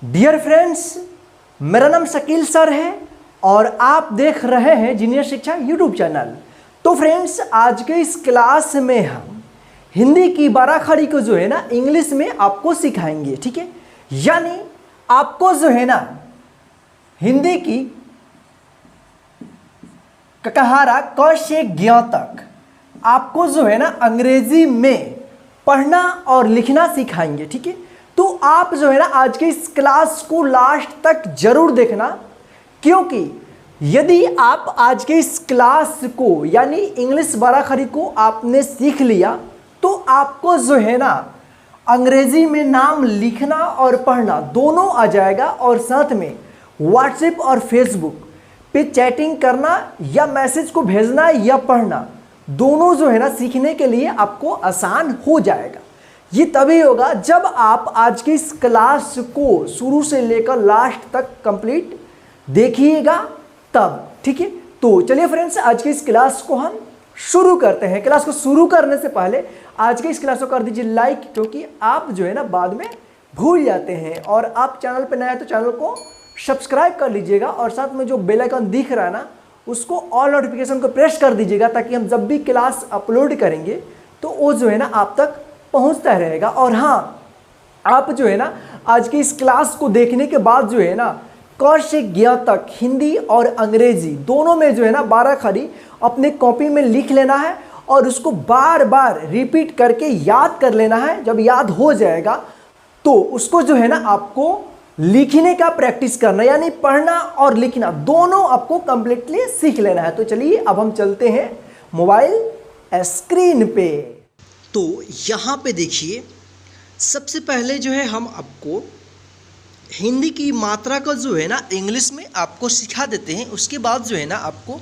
Dear friends, मेरा नाम Shakeel sir है और आप देख रहे हैं जीनियर शिक्षा यूट्यूब चैनल। तो फ्रेंड्स, आज के इस क्लास में हम हिंदी की बाराखड़ी को जो है ना इंग्लिश में आपको सिखाएंगे, ठीक है। यानी आपको जो है ना हिंदी की ककहारा क से ज्ञ तक आपको जो है ना अंग्रेजी में पढ़ना और लिखना सिखाएंगे, ठीक है। तो आप जो है ना आज के इस क्लास को लास्ट तक जरूर देखना, क्योंकि यदि आप आज के इस क्लास को यानी इंग्लिश बाराखड़ी को आपने सीख लिया तो आपको जो है ना अंग्रेजी में नाम लिखना और पढ़ना दोनों आ जाएगा, और साथ में व्हाट्सएप और फेसबुक पे चैटिंग करना या मैसेज को भेजना या पढ़ना दोनों जो है ना सीखने के लिए आपको आसान हो जाएगा। ये तभी होगा जब आप आज की इस क्लास को शुरू से लेकर लास्ट तक कंप्लीट देखिएगा तब, ठीक है। तो चलिए फ्रेंड्स, आज की इस क्लास को हम शुरू करते हैं। क्लास को शुरू करने से पहले आज के इस क्लास को कर दीजिए लाइक, क्योंकि आप जो है ना बाद में भूल जाते हैं। और आप चैनल पर नए हैं तो चैनल को सब्सक्राइब कर लीजिएगा, और साथ में जो बेल आइकन दिख रहा है ना उसको ऑल नोटिफिकेशन को प्रेस कर दीजिएगा, ताकि हम जब भी क्लास अपलोड करेंगे तो वो जो है ना आप तक पहुंचता रहेगा। और हाँ, आप जो है ना आज की इस क्लास को देखने के बाद जो है ना क से ज्ञ तक हिंदी और अंग्रेजी दोनों में जो है ना बाराखड़ी अपने कॉपी में लिख लेना है और उसको बार बार रिपीट करके याद कर लेना है। जब याद हो जाएगा तो उसको जो है ना आपको लिखने का प्रैक्टिस करना, यानी पढ़ना और लिखना दोनों आपको कंप्लीटली सीख लेना है। तो चलिए अब हम चलते हैं मोबाइल स्क्रीन पे। तो यहाँ पे देखिए, सबसे पहले जो है हम आपको हिंदी की मात्रा का जो है ना इंग्लिश में आपको सिखा देते हैं। उसके बाद जो है ना आपको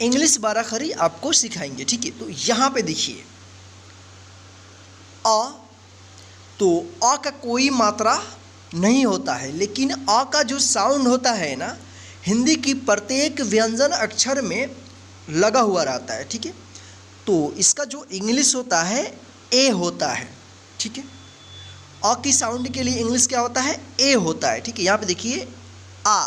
इंग्लिश बाराखड़ी आपको सिखाएंगे, ठीक है। तो यहाँ पे देखिए अ, तो अ का कोई मात्रा नहीं होता है, लेकिन अ का जो साउंड होता है ना हिंदी की प्रत्येक व्यंजन अक्षर में लगा हुआ रहता है, ठीक है। तो इसका जो इंग्लिश होता है ए होता है, ठीक है। अ की साउंड के लिए इंग्लिश क्या होता है? ए होता है, ठीक है। यहाँ पे देखिए आ,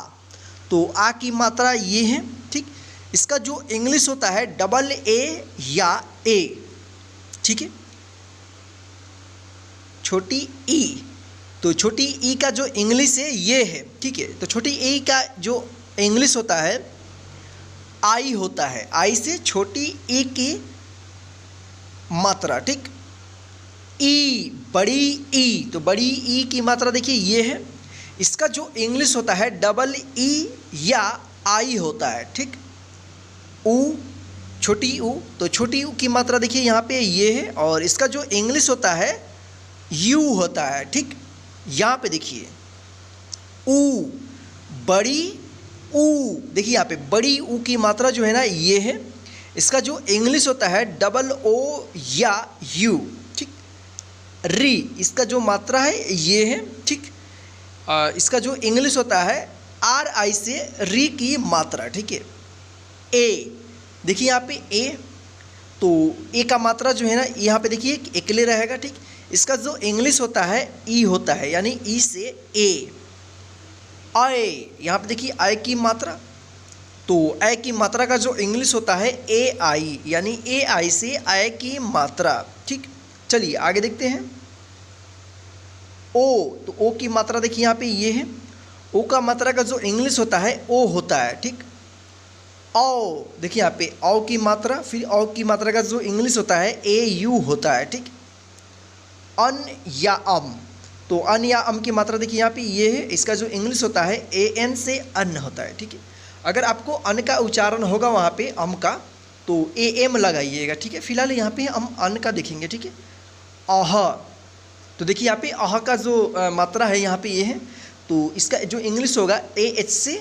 तो आ की मात्रा ये है, ठीक। इसका जो इंग्लिश होता है डबल ए या ए, ठीक है। छोटी ई, तो छोटी ई का जो इंग्लिश है ये है, ठीक है। तो छोटी ई का जो इंग्लिश होता है आई होता है, आई से छोटी ई की मात्रा, ठीक। ई, बड़ी ई, तो बड़ी ई की मात्रा देखिए ये है। इसका जो इंग्लिश होता है डबल ई या आई होता है, ठीक। ऊ, छोटी ऊ, तो छोटी ऊ की मात्रा देखिए यहाँ पे ये है, और इसका जो इंग्लिश होता है यू होता है, ठीक। यहाँ पे देखिए ऊ, बड़ी ऊ, देखिए यहाँ पे बड़ी ऊ की मात्रा जो है ना ये है। इसका जो इंग्लिश होता है डबल ओ या यू, ठीक। री, इसका जो मात्रा है ये है, ठीक। इसका जो इंग्लिश होता है आर आई से री की मात्रा, ठीक है। ए, देखिए यहाँ पे ए, तो ए का मात्रा जो है ना यहाँ पे देखिए एकले रहेगा, ठीक। इसका जो इंग्लिश होता है ई होता है, यानी ई से ए। आए, यहाँ पे देखिए आय की मात्रा, तो आय की मात्रा का जो इंग्लिश होता है ए आई, यानी ए आई से आय की मात्रा, ठीक। चलिए आगे देखते हैं। ओ, तो ओ की मात्रा देखिए यहाँ पे ये है। ओ का मात्रा का जो इंग्लिश होता है ओ होता है, ठीक। औ, देखिए यहाँ पे औ की मात्रा, फिर औ की मात्रा का जो इंग्लिश होता है ए यू होता है, ठीक। अन या अम, तो अन या अम की मात्रा देखिए यहाँ पे ये है। इसका जो इंग्लिश होता है ए एन से अन होता है, ठीक है। अगर आपको अन का उच्चारण होगा वहाँ पे अम का, तो ए एम लगाइएगा, ठीक है। फिलहाल यहाँ पे हम अन का देखेंगे, ठीक है। अह, तो देखिए यहाँ पे अह का जो मात्रा है यहाँ पे ये है, तो इसका जो इंग्लिश होगा ए एच से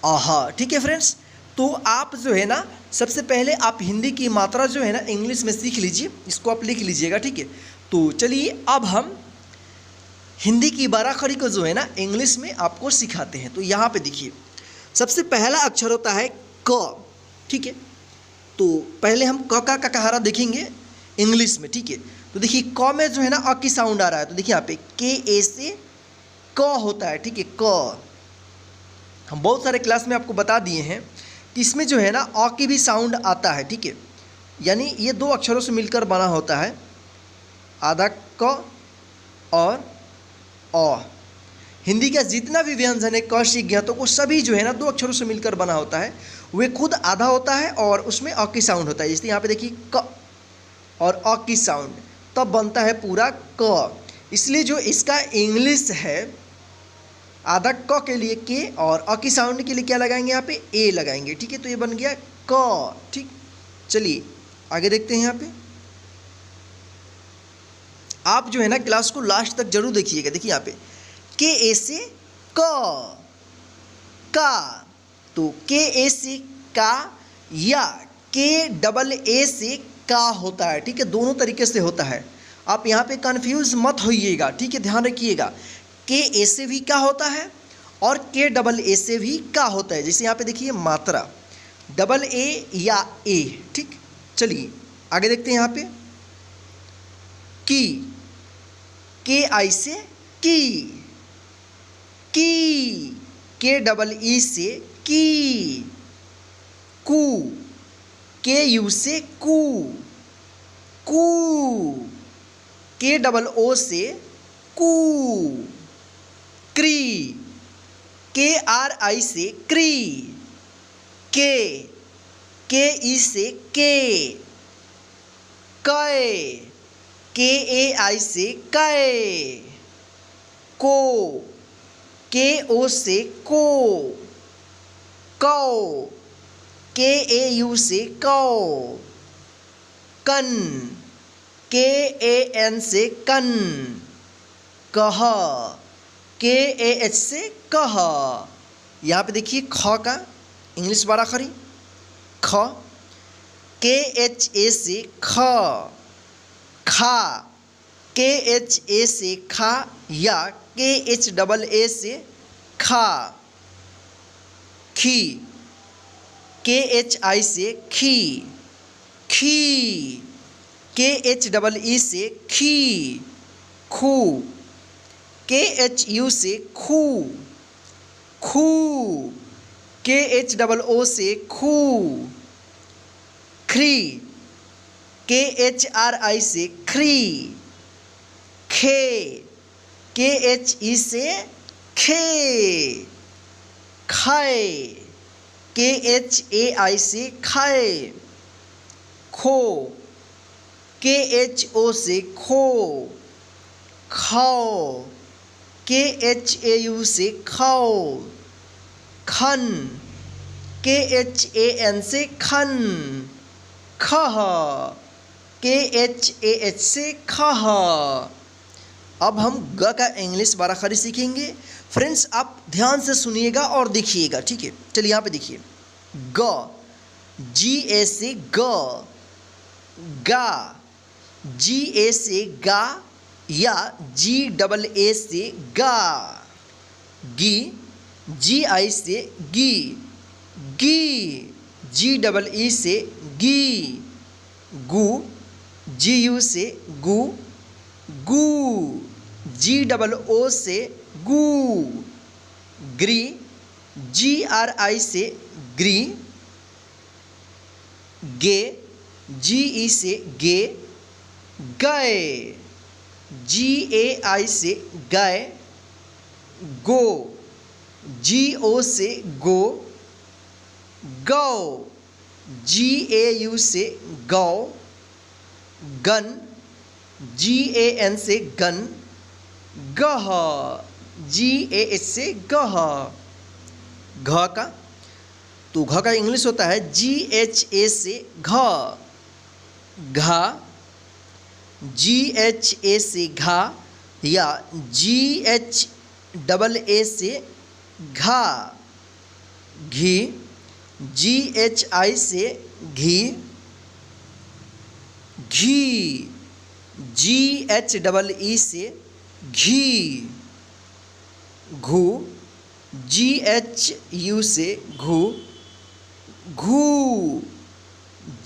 अह, ठीक है फ्रेंड्स। तो आप जो है ना सबसे पहले आप हिंदी की मात्रा जो है ना इंग्लिश में सीख लीजिए, इसको आप लिख लीजिएगा, ठीक है। तो चलिए अब हम हिंदी की बाराखड़ी को जो है ना इंग्लिश में आपको सिखाते हैं। तो यहाँ पे देखिए सबसे पहला अक्षर होता है क, ठीक है। तो पहले हम क का ककहारा देखेंगे इंग्लिश में, ठीक है। तो देखिए क में जो है ना अ की साउंड आ रहा है, तो देखिए यहाँ पे के ए से क होता है, ठीक है, क। हम बहुत सारे क्लास में आपको बता दिए हैं कि इसमें जो है ना अ की भी साउंड आता है, ठीक है, यानी ये दो अक्षरों से मिलकर बना होता है, आधा क और अ। हिंदी का जितना भी व्यंजन है क से ज्ञ तक वो सभी जो है ना दो अक्षरों से मिलकर बना होता है, वे खुद आधा होता है और उसमें अ की साउंड होता है। जैसे यहाँ पे देखिए क और अ की साउंड, तब बनता है पूरा क। इसलिए जो इसका इंग्लिश है, आधा क के लिए के और अ की साउंड के लिए क्या लगाएंगे, यहाँ पे ए लगाएंगे, ठीक है, तो ये बन गया क, ठीक। चलिए आगे देखते हैं। यहाँ पे आप जो है ना क्लास को लास्ट तक जरूर देखिएगा। देखिए यहाँ पे के ए से क, का, तो के ए से का या के डबल ए से का होता है, ठीक है, दोनों तरीके से होता है। आप यहाँ पे कंफ्यूज मत होइएगा, ठीक है, ध्यान रखिएगा। के ए से भी का होता है और के डबल ए से भी का होता है। जैसे यहाँ पे देखिए मात्रा डबल ए या ए, ठीक। चलिए आगे देखते हैं। यहाँ पे की, के आई से की, के डबल ई से की, कू, के यू से कू, के डबल ओ से कू, क्री, के आर आई से क्री, के ई से के, कै, के ए आई से कै, को, के ओ से को, कौ, के ए यू से कौ, कन, के ए एन से कन, कह, के ए एच से कह। यहाँ पे देखिए ख का इंग्लिश बारह खरी ख, के एच ए से ख, खा, के एच ए से खा या के एच डबल ए से खा, खी, के एच आई से खी, खी, के एच डबल ई से खी, खू, के एच यू से खू, खू, के एच डबल ओ से खू, ख्री, के एच आर आई से ख्री, खे, के एच ई से खे, खाए, के एच ए आई से खाए, खो, के एच ओ से खो, खाओ, के एच ए यू से खाओ, खन, के एच ए एन से खन, खह, के एच ए एच से खह। अब हम ग का इंग्लिश बाराखरी सीखेंगे। फ्रेंड्स आप ध्यान से सुनिएगा और देखिएगा, ठीक है। चलिए यहाँ पे देखिए ग, जी ए से ग, गा, जी ए से गा या जी डबल ए से गा, गी, जी आई से गी, गी, जी डबल ई से गी, गु, जी यू से गु, गू, जी डबल ओ से गू, ग्री, जी आर आई से ग्री, गे, जी ई से गे, गए, जी ए आई से गए, गो, जी ओ से गो, गौ, जी ए यू से गौ, गन, जी ए एन से गन, गह, जी ए एच से गह। घ का तो घ का इंग्लिश होता है जी एच ए से घ, घा, जी एच ए से घा या जी एच डबल ए से घा, घी, जी एच आई से घी, घी, जी एच डबल ई से घी, घू, जी एच यू से घू, घू,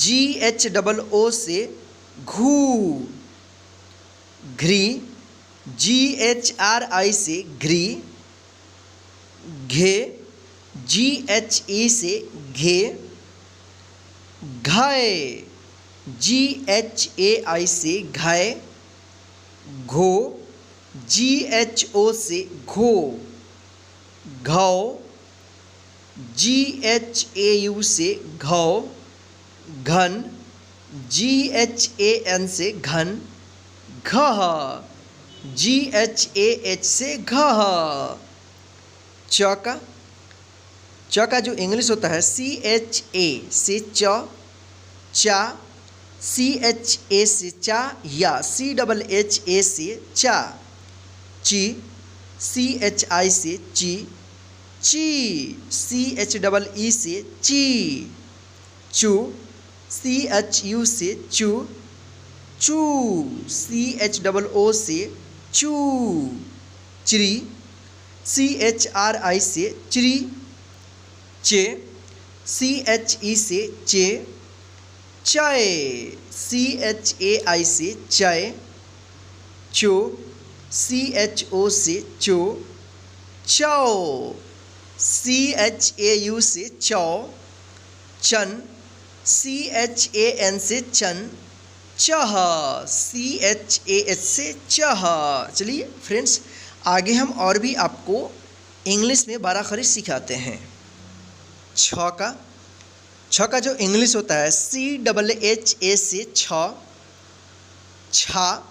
जी एच डबल ओ से घू, घ्री, जी एच आर आई से घ्री, घे, GHE से घे, घाय, GHAI से घाय, घो, GHO से घो, घौ, GHAU से घौ, घन, GHAN से घन, घह, GHAH से घह। चौका, चौका जो इंग्लिश होता है CHA से च, चा, CHA से चा या CHHA से चा, ची, CHI से ची, ची, CHEE से ची, चू, CHU से चू, चू, CHOO से चू, चिरी, CHRI से चिरी, चे, CHE से चे, चाय, CHAI से चाय, चो, CHO से चो, चौ, CHAU से चौ, चन, CHAN से चन, चह, CHAH से चह। चलिए फ्रेंड्स, आगे हम और भी आपको इंग्लिश में बाराखरी सिखाते हैं। छौका, छौका जो इंग्लिश होता है CHHA से छ, छा,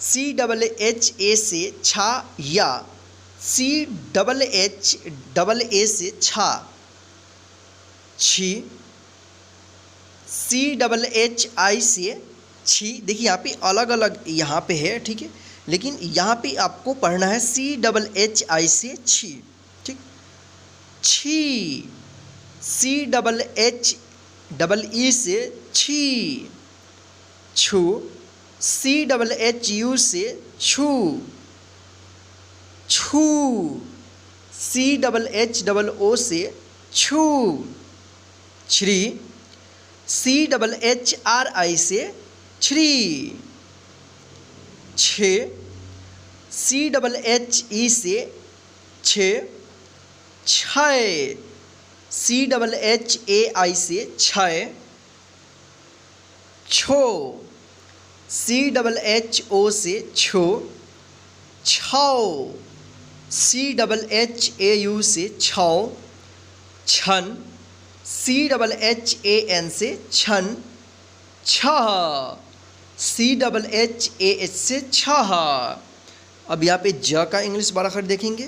CHHA से छा या CHHAA से छा, छी, CHHI से छी। देखिए यहाँ पे अलग अलग यहाँ पे है, ठीक है, लेकिन यहाँ पे आपको पढ़ना है CHHI से छी, ठीक। छी, CHHEE से छी, छू, CHHU से छू, छू, CHHOO से छू, छ्री, CHHRI से छ्री, छे, CHHE से छे, छय, CHHAI से छय, छो, CHHO से छो, छौ, CHHAU से छौ, छन, CHHAN से छन, छह, CHHAH से छह। अब यहाँ पे ज का इंग्लिश बाराखर देखेंगे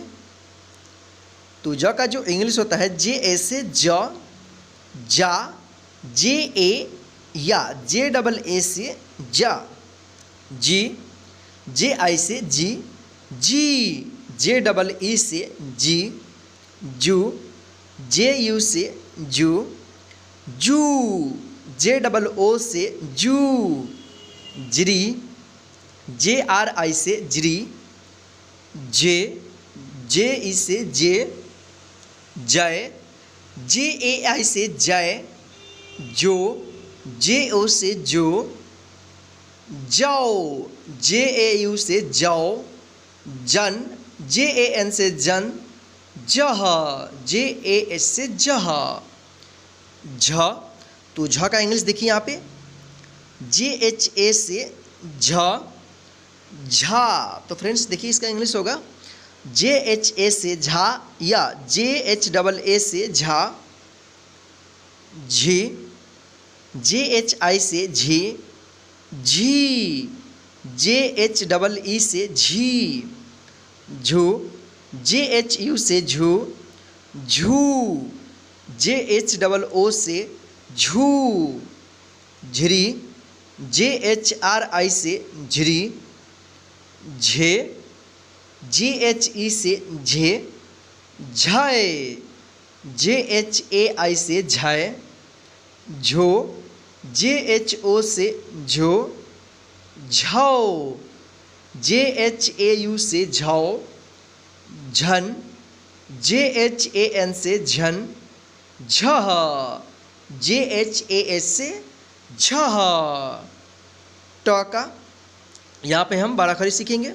तो ज का जो इंग्लिश होता है JA से ज, जा, JA या JAA से जा, जी, JI से जी, जी, JEE से जी, जू, JU से जू, जू, JOO से जू, जरी, JRI से जरी, जे, JE से जे, जय, JAI से जय, जो, JO से जो, जाओ, JAU से जाओ, जन, JAN से जन, जह, JAH से जह। झ, तो झ का इंग्लिश देखिए यहाँ पे JHA से झ, झा। तो फ्रेंड्स देखिए इसका इंग्लिश होगा JHA से झा या JHAA से झा, झी, JHI से झी, झी, JHEE से झी, झू, JHU से झू, झू, JHOO से झू, झरी, JHRI से झरी, झे, JHE से झे, झय, JHAI से झय, झो, JHO से झो, झौ, JHAU से झौ, झन, JHAN से झन, झह, JHAS से झह। ट का यहाँ पे हम बाराखरी सीखेंगे।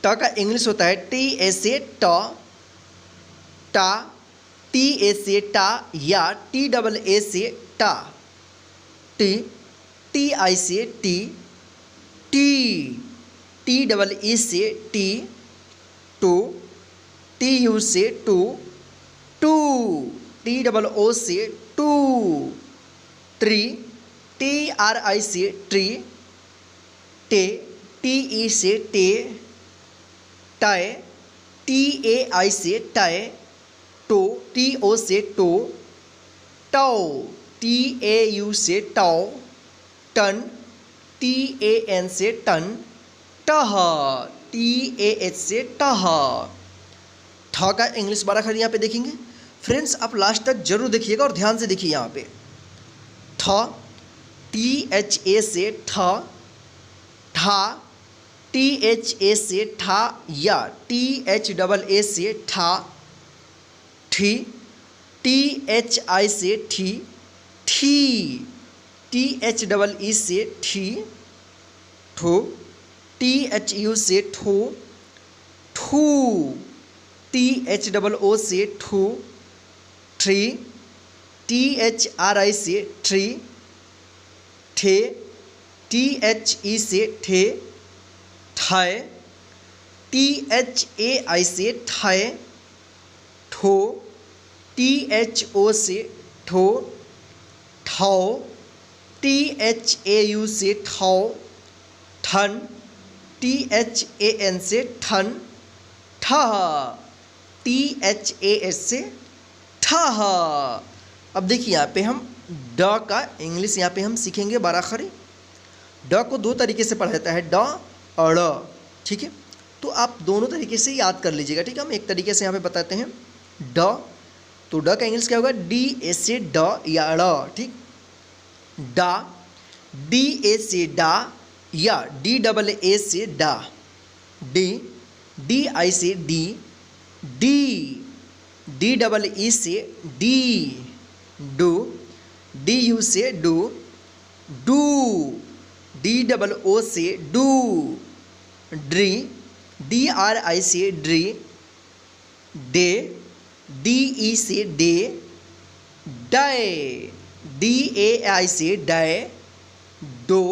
ट का इंग्लिश होता है TA से ट, टा, टी ए से टा या टी डबल ए से टा, टी, टी आई से टी, टी, टी डबल ई से टी, टू, टी यू से टू, टू, टी डबल ओ से टू, ट्री, टी आर आई से ट्री, टे, टी ई से टे, टाई, टी ए आई से टाई, टो, टी ओ से टो, टाओ, टी ए यू से टाओ, टन, टी ए एन से टन, टह, टी ए एच से टह। ठ का इंग्लिश बारह खड़ी यहाँ पे देखेंगे फ्रेंड्स, आप लास्ट तक जरूर देखिएगा और ध्यान से देखिए यहाँ पे। ठ, टी एच ए से ठ, ठा, टी एच ए से ठा या टी एच डबल ए से ठा, ठी, टी एच आई से ठी, ठी, टी एच डबल ई से ठी, ठू, टी एच यू से ठू, ठू, टी एच डबल ओ से ठू, tree, T H R I से ट्री, ठे, टी एच ई से ठे, ठाए, टी एच ए आई से ठाए, ठो, टी एच ओ से ठो, ठाओ, टी एच ए यू से ठाओ, ठन, टी एच ए एन से ठन, ठह, टी एच ए एस से ठह। अब देखिए यहाँ पे हम ड का इंग्लिश यहाँ पे हम सीखेंगे बारह अक्षरी। ड को दो तरीके से पढ़ा जाता है, ड और ड़, ठीक है। तो आप दोनों तरीके से याद कर लीजिएगा, ठीक है। हम एक तरीके से यहाँ पे बताते हैं ड, तो ड का इंग्लिश क्या होगा, डी ए से ड या ड़, ठीक। डा, डी ए से डा या डी डबल ए से डा, डी, डी आई से डी, डी, डी डबल ई से डी, डू, डी यू से डू, डू, डी डबल ओ से डू, ड्री, डी आर आई से ड्री, डे, डी ई से डे, डाय, डी ए आई से डाय, डो,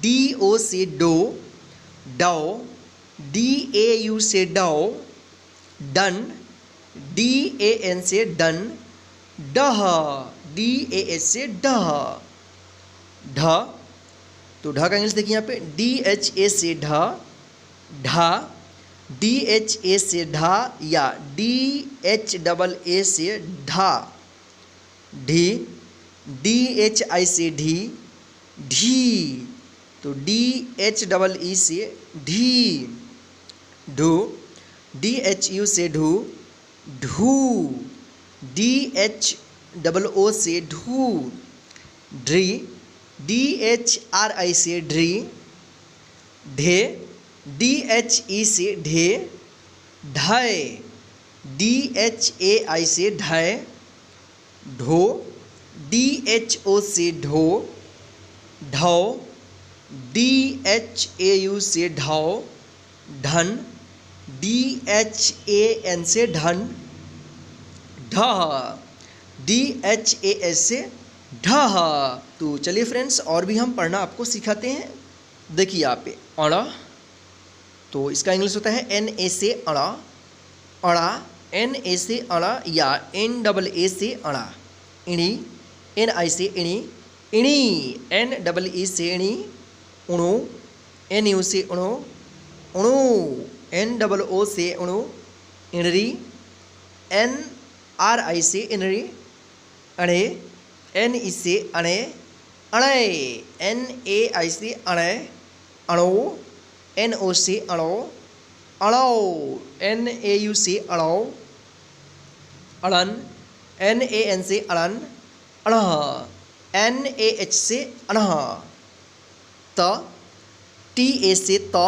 डी ओ से डो, डाओ, डी ए यू से डाओ, डन, डी ए एन से डन, डह, डी ए एच से डह, ढ, तो ढ का इंग्लिश देखिए यहाँ पे, डी एच ए से ढ, ढा, डी एच ए से ढा या डी एच डबल ए से ढा, ढी, डी एच आई से ढी, ढी, तो डी एच डबल ई से ढी, ढू, डी एच यू से ढू, ढू, डी एच डबल ओ से ढू, ड्री, डी एच आर आई से ड्री, ढे, डी एच ई से ढे, ढाए, डी एच ए आई से ढाए, ढो, डी एच ओ से ढो, ढो, डी एच ए यू से ढाओ, ढन, डी एच ए एन से ढन, ढह, डी एच ए एस से ढह। तो चलिए फ्रेंड्स, और भी हम पढ़ना आपको सिखाते हैं। देखिए यहाँ पे अड़ा, तो इसका इंग्लिश होता है एन ए से अड़ा, अड़ा, एन ए से अड़ा या एन डबल ए से अड़ा, इणी, एन आई से इणी, इणी, एन डबल ई से इणी, उणु, एन यू से उणु, उणु, एन डबल ओ से उणु, इणरी, एन आर आई से इणरी, अणे, एन ई से अणे, अणे, एन ए आई से अणे, अणो, एन ओ से अणो, अणो, एन ए यू से अणो, अड़न, एन ए एन से अड़न, अड़ह, एन ए एच से अड़ह, त, टी ए से त,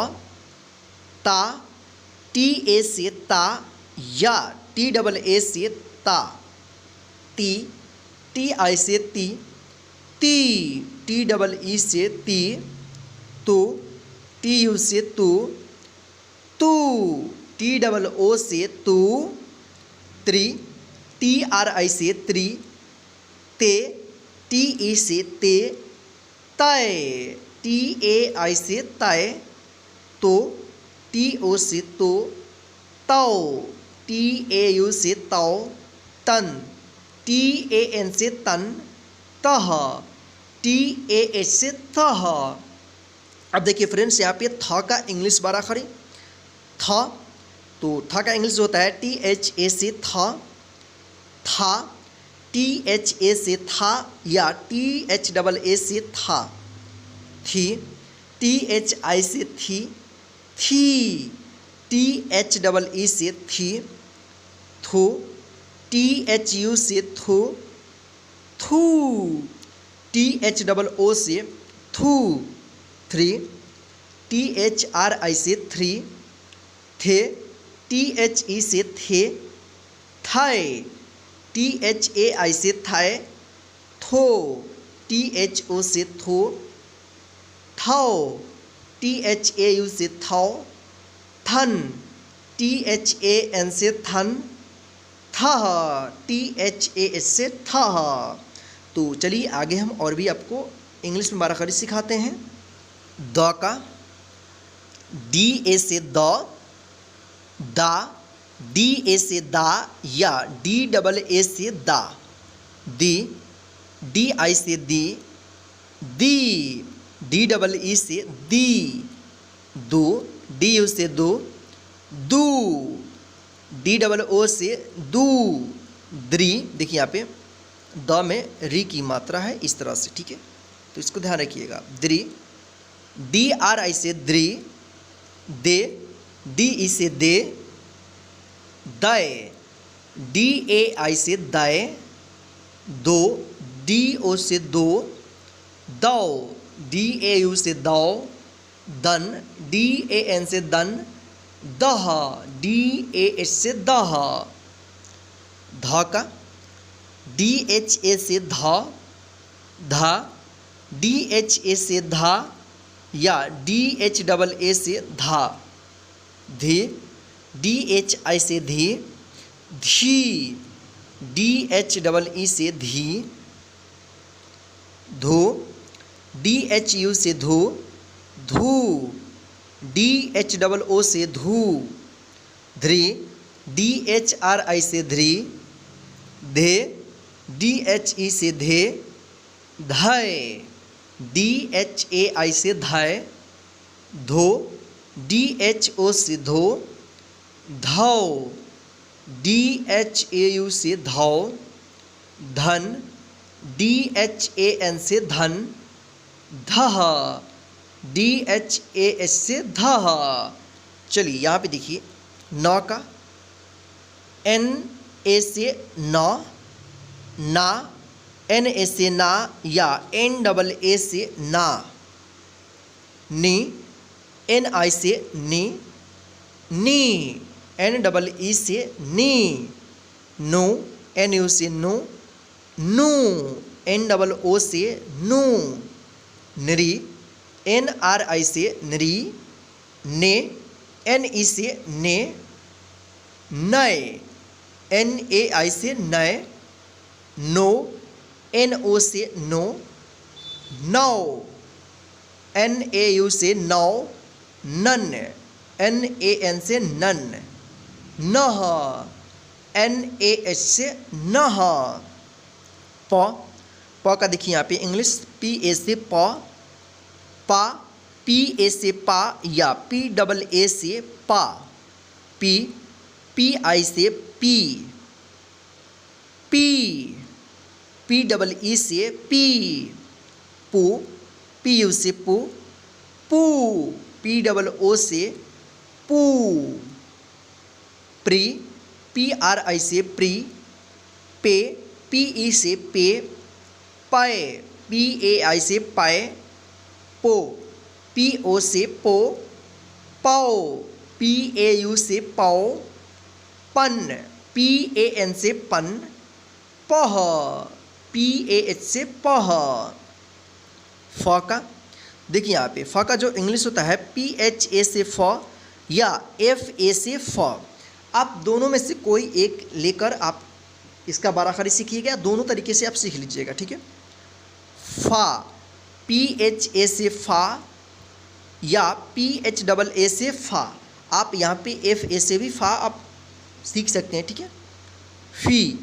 ता, टी ए से ता या टी डबल ए से ता, ती, टी आई से ती, ती, टी डबल ई से ती, तू, टी यू से तू, तू, टी डबल ओ से तू, त्री, TRI से त्री, ते, TE से ते, तय, TAI से तय, तो, TO से तो, तौ, TAU से तौ, तन, TAN से तन, तह, TAH से तह। अब देखिए फ्रेंड्स, यहाँ पे थ का इंग्लिश बारह खड़ी था, तो थ का इंग्लिश होता है THA से था, THA से था या THAA से था, थी, THI से थी, THEE से थी, थो, THU से थो, थू, THOO से थू, थ्री, THRI से थ्री, थे, THE से थे, थाय, THAI से थाय, थो, THO से थो, थाओ, THAU से थाओ, थन, THAN से थन, थह, THAS से थह। तो चलिए आगे हम और भी आपको इंग्लिश में बाराखड़ी सिखाते हैं। द का DA से द, दा, DA से दा या DAA से दा, दी, DI से दी, दी, DEE से दी, दो, DU से दो, दू, DOO से दू, द्री। देखिए यहाँ पे द में री की मात्रा है इस तरह से, ठीक है, तो इसको ध्यान रखिएगा। द्री, DRI से द्री, दे, DE से दे, दय, DAI से दय, दो, DO से दो, दौ, DAU से दौ, दन, DAN से दन, दह, DAH से दह। ध का DHA से धा, धा, DHA से धा या DHAA से धा, धी, DHI से धी, धी, DHEE से धी, धो, DHU से धो, धू, DHOO से धू, ध्री, DHRI से ध्री, धे, DHE से धे, धय, DHAI से धय, धो, DHO से धो, धौ, DHAU से धौ, धन, DHAN से धन, धह, DHAS से धह। चलिए यहाँ पे देखिए न का NA से न, ना, NA से ना या NAA से ना, नी, NI से नी, नी, NEE से नी, नो, NU से नो, नू, NOO से नू, नरी, NRI से नरी, ने, NE से ने, नए, NAI से नए, नो, NO से नो, नौ, NAU से नौ, नन, NAN से नन, नह, NAH से नह। प का देखिए यहाँ पे इंग्लिश PA से प, पा, PA से पा या PAA से पा, पी, PI से पी, पी, PEE से पी, पू, PU से पू, पू, POO से पू, प्री, PRI से प्री, पे, PE से पे, पय, PAI से पय, पो, PO से पो, पौ, PAU से पौ, पन, PAN से पन, पह, PAH से पह। फ का देखिए यहाँ पे फ का जो इंग्लिश होता है PHA से फ या FA से फ। आप दोनों में से कोई एक लेकर आप इसका बाराखरी सीखिएगा, दोनों तरीके से आप सीख लीजिएगा, ठीक है। फा, PHA से फा या PHAA से फा, आप यहाँ पे FA से भी फा आप सीख सकते हैं, ठीक है। फी,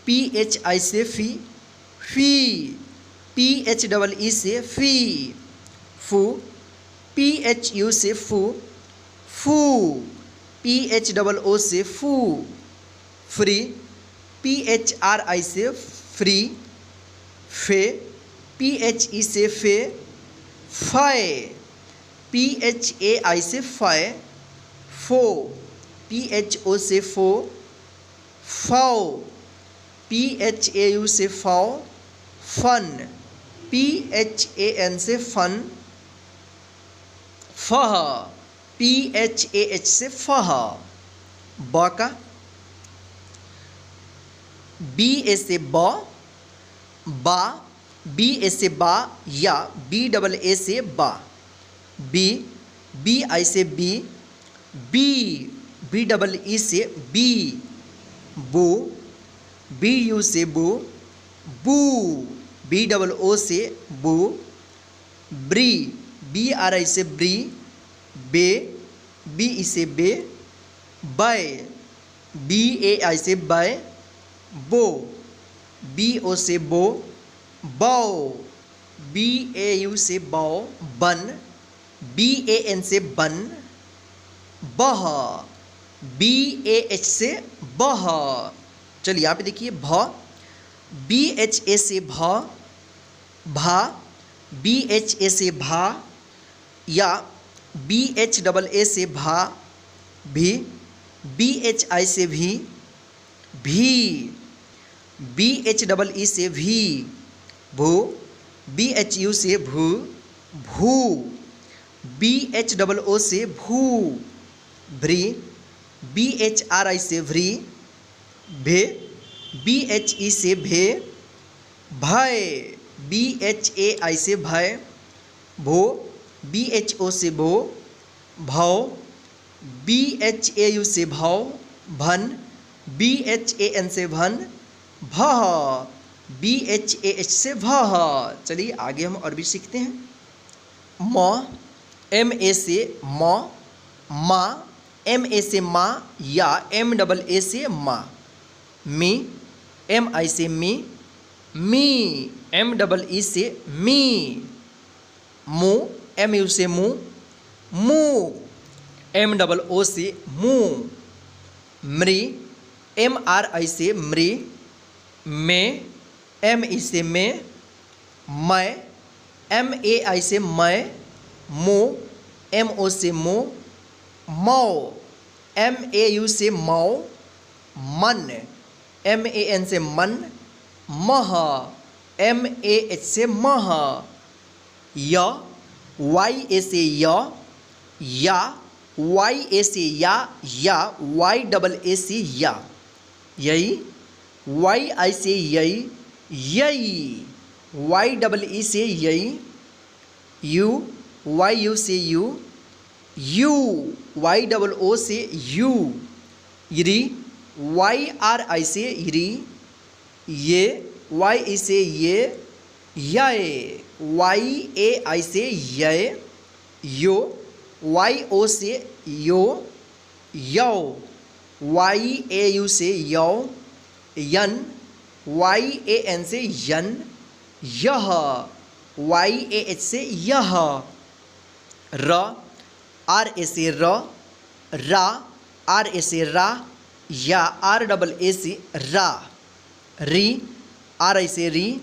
PHI से फी, फी, PHEE से फी। फू, PHU से फू, फू, PHOO से फू। फ्री, PHRI से फ्री। फे, PHE से फे। फय, PHAI से फय। फो, PHO से फो। फौ, PHAU से फौ। फन, PHAN से फन। फह, PHAH से फह। ब का BA से ब, बा, BA से बा या BAA से बा। बी, BI से बी, बी, BEE से बी। बू, BU से बू, बू, BOO से बू। ब्री, BRI से ब्री। बे, BE से बे। बै, BAI से बै। बो, BO से बो। बौ, BAU से बौ। बन, BAN से बन। बह, BAH से बह। चलिए यहाँ पे देखिए, भ, BHA से भ, भा, BHA से भा या BHAA से भा। भी, BHI से भी, भी, BHEE से भी। भू, BHU से भू, भू, BHOO से भू। भ्री, BHRI से भ्री। भे, BHE से भे। भय, BHAI से भय। भो, BHO से भो। भौ, BHAU से भौ। भन, BHAN से भन। भह, BHAH से भह। चलिए आगे हम और भी सीखते हैं। म, MA से म। मा, MA से माँ या MAA से माँ। मी, MI से मी। मी, MEE से मी। मु, MU से मु। मु, MOO से मु। मृ, MRI से मृ। में, ME से में। मैं, MAI से मैं। मो, MO से मो। मौ, MAU से मौ। मन, MAN से मन। मह, MAH से मह। य, YA से य या YA से या YAA से या। यही, YI से यही, यही। YEE से यही। यू, YU से यू, यू। YOO से यू। यरी, YRI से यरी। ये, YE से ये। य, YAI से य। यो, YO से यो। यौ, YAU से यौ। यन, YAN से यन। यह, YAH से यह। र, RA से र। रा, RA से रा या RAA से रा। री, RI से री।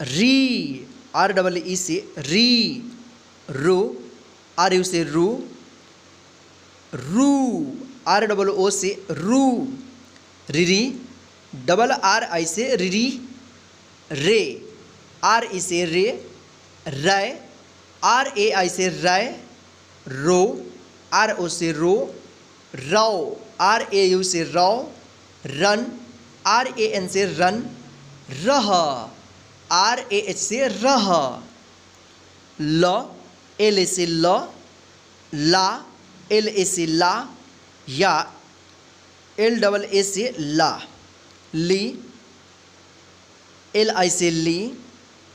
री, REE से री। रू, RU से रू। रू, ROO से रू। रिरी, RRI से रिरी। रे, RE से रे। रै, RAI से रै। रो, RO से रो। रौ, RAU से रौ। रन, RAN से रन। रह, RAH से रह। ल, LA से ल। ला, LA से ला या एल डबल ए से ला, ली, एल आई से ली,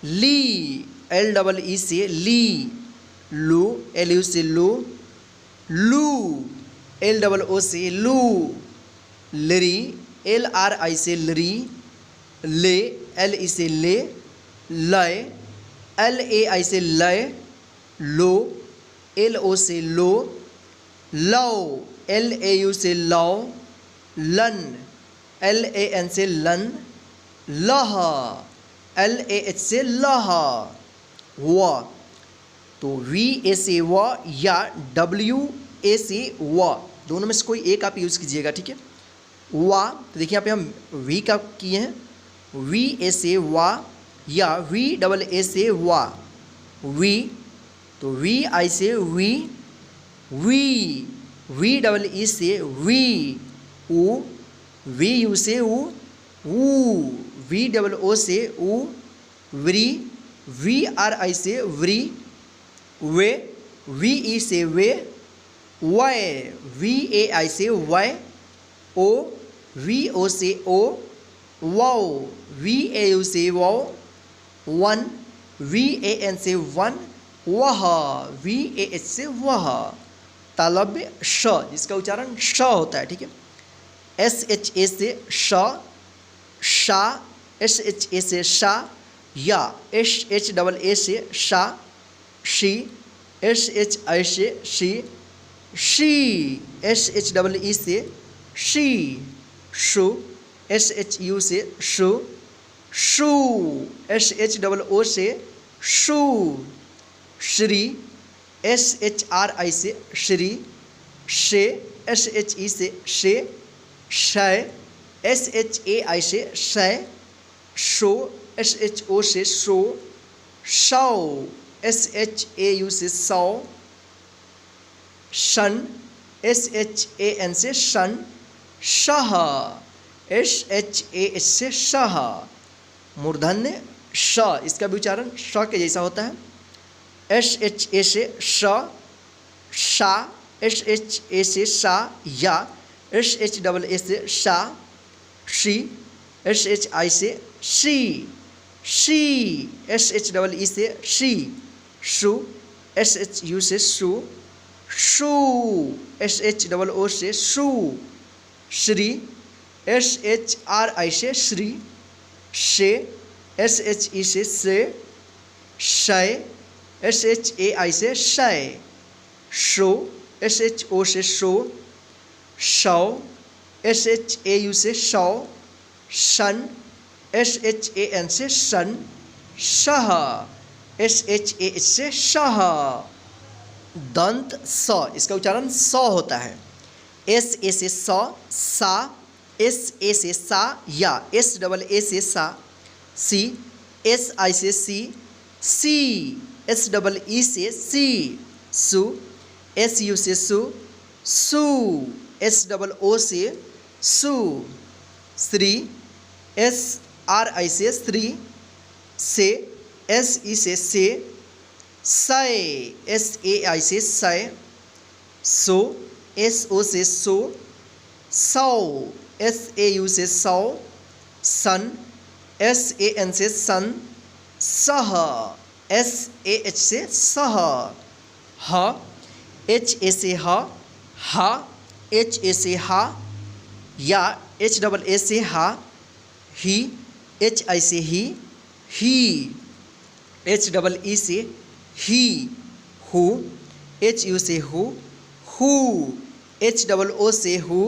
ली, एल डबल ई से ली, लू, एल यू से लू, लू, एल डबल ओ से लू, लरी, एल आर आई से लरी, ले, एल ई से ले, लय, एल ए आई से लय, लो, एल ओ से लो, लो, एल ए यू से लो, लन, एल ए एन से लन, लह, एल ए एच से लह, व, तो वी ए से व या डब्ल्यू ए से व, दोनों में से कोई एक आप यूज़ कीजिएगा, ठीक है। वा, तो देखिए यहाँ पे हम वी का किए हैं, वी ए से वा या वी डबल ए से वा, वी, तो वी आई से V, V, V double E से वी, ऊ, वी यू से ऊ, ऊ, वी डबल ओ से ऊ, व्री, वी आर आई से व्री, वे, वी ई से वे, वय, वी ए आई से वय, ओ, वी ओ से ओ, वाओ, वी ए यू से वाओ, वन, वी ए एन से वन, वह, वी ए एच से वह, तालव्य श, जिसका उच्चारण श होता है, ठीक है। एस एच ए से श, शा, एस एच ए से शा, या एस एच डबल ए से शा, शी, एस एच आई से शी, शी, एस एच डबल ई से शी, शु, एस एच यू से शु, शू, एस एच डबल ओ से शू, श्री, एस एच आर आई से श्री, शे, एस एच ई से शे, शय, एस एच ए आई से शय, शो, एस एच ओ से शो, शौ, एस एच ए यू से सौ, शन, एस एच ए एन से शन, शह, एस एच ए एच से शह, मूर्धन्य श, इसका भी उच्चारण श के जैसा होता है। एस एच ए से श, शा, एस एच ए से शा, या एस एच डबल ए से शा, शी, एस एच आई से शी, शी, एस एच डबल ई से शी, शु, एस एच यू से शु, शू, एस एच डबल ओ से शू, श्री, एस एच आर आई से श्री, शे, एस एच ई से से, शय, एस एच ए आई से शय, शो, एस एच ओ से शो, शौ, एस एच ए यू से शौ, शन, एस एच ए एन से शन, शह, एस एच ए एच से शह, दंत स, इसका उच्चारण स होता है। एस ए से स, सा, एस ए से सा, या एस डबल ए से सा, सी, एस आई से सी, सी, एस डबल ई से सी, सु, एस यू से सु, सु, एस डबल ओ से सु, श्री, एस आर आई से श्री, से, एस ई से से, सय, एस ए आई से सय, सो, एस ओ से सो, सौ, एस ए यू से सौ, सन, एस ए एन से सन, सह, एस ए एच से सह, ह, एच ए से ह, हा, एच ए से हा, या एच डबल ए से हा, ही, एच आई से ही, एच डबल ई से ही, हु, एच यू से हु, एच डबल ओ से who,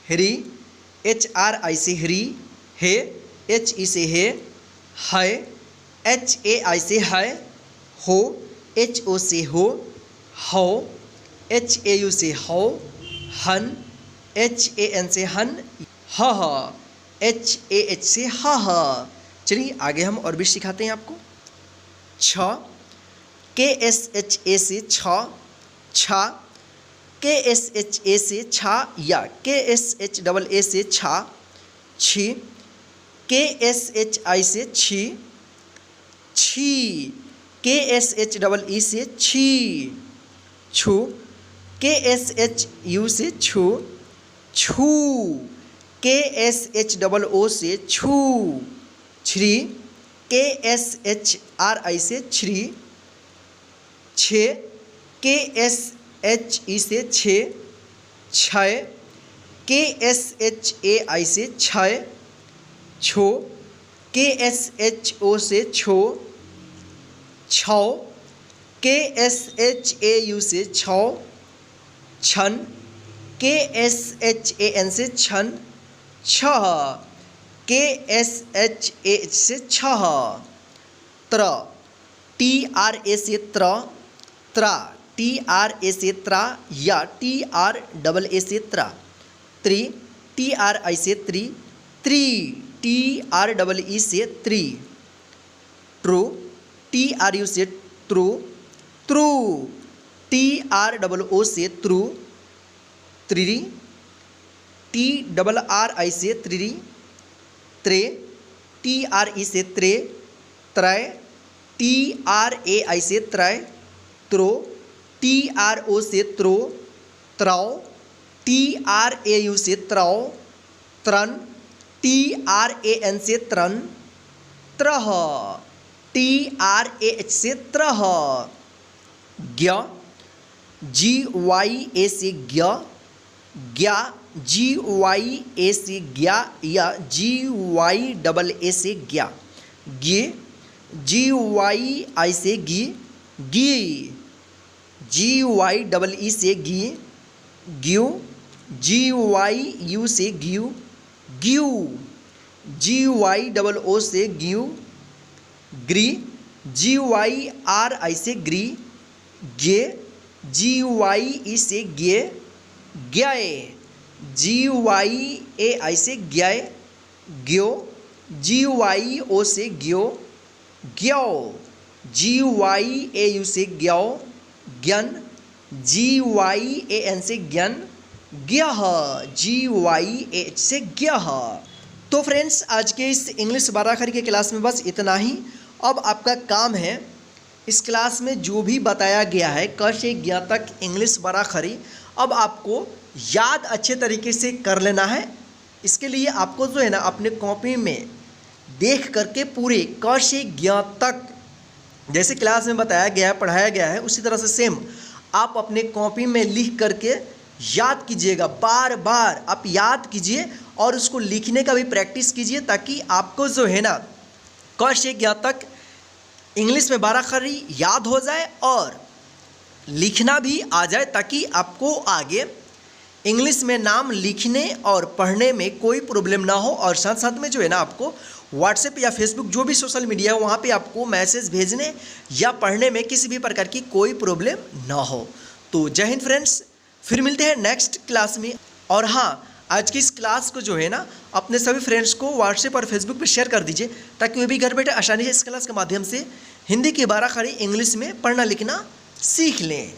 Hari, H R I से हरी, हे, एच ई से हे, है, एच ए आई से है, हो, एच ओ से हो, एच ए यू से हो, हन, एच ए एन से हन, ह, एच ए एच से ह। चलिए आगे हम और भी सिखाते हैं आपको। छ, के एस एच ए से छ, छा, के एस एच ए से छा, या के एस एच डबल ए से छा, छी, के एस एच आई से छी, छी, के एस एच डबल ई से छी, छू, के एस एच यू से छू, छू, KSHOO से छू। छ्री, KSHRI से छ्री। छे, KSHE से छे। छय, KSHAI से छय। छो, KSHO से छो। छौ, KSHAU से छौ। छन, KSHAN से छन। छह, KSHAH से छह। त्र, TRA से त्र। त्रा, TRA से त्रा या TRAA से त्रा। त्रि, TRI से त्रि। त्रि, TREE से त्रि। ट्रू, TRU से ट्रू। ट्रू, TROO से ट्रू। त्रिरी, TRRI से त्रिरी। त्रे, TRE से त्रे। त्रय, TRAI से त्रय। त्रो, TRO से त्रो। त्रौ, TRAU से त्रौ। त्रन, TRAN से त्रन। त्रह, TRAH से त्रह। ज्ञ, GYA से ज्ञ। ज्ञा, GYA से ज्ञा या GYAA से ज्ञा। गे, GYI से गी। गी, GYEE से गी। ग्यू, GYU से ग्यू। ग्यू, GYOO से ग्यू। ग्री, GYRI से ग्री। गे, GYE से गे। ग्याय, GYAI से ग्याय। ग्यो, GYO से ग्यो। ग्यो, GYAU से ग्यो। ज्ञन, GYAN से ज्ञन। ज्ञः, GYAH से ज्ञः। तो फ्रेंड्स, आज के इस इंग्लिश 12 अक्षर के क्लास में बस इतना ही। अब आपका काम है इस क्लास में जो भी बताया गया है क से ज्ञ तक इंग्लिश 12 अक्षरी, अब आपको याद अच्छे तरीके से कर लेना है। इसके लिए आपको जो है ना अपने कॉपी में देख करके पूरे क से ज्ञ तक जैसे क्लास में बताया गया है, पढ़ाया गया है, उसी तरह से सेम आप अपने कॉपी में लिख करके याद कीजिएगा। बार बार आप याद कीजिए और उसको लिखने का भी प्रैक्टिस कीजिए, ताकि आपको जो है ना क से ज्ञ तक इंग्लिश में 12 अक्षरी याद हो जाए और लिखना भी आ जाए, ताकि आपको आगे इंग्लिश में नाम लिखने और पढ़ने में कोई प्रॉब्लम ना हो। और साथ साथ में जो है ना आपको व्हाट्सएप या फेसबुक जो भी सोशल मीडिया है वहाँ पे आपको मैसेज भेजने या पढ़ने में किसी भी प्रकार की कोई प्रॉब्लम ना हो। तो जय हिंद फ्रेंड्स, फिर मिलते हैं नेक्स्ट क्लास में। और हाँ, आज की इस क्लास को जो है ना अपने सभी फ्रेंड्स को व्हाट्सएप और फेसबुक पर शेयर कर दीजिए, ताकि वे भी घर बैठे आसानी से इस क्लास के माध्यम से हिंदी की 12 अक्षरी इंग्लिश में पढ़ना लिखना सीख लें।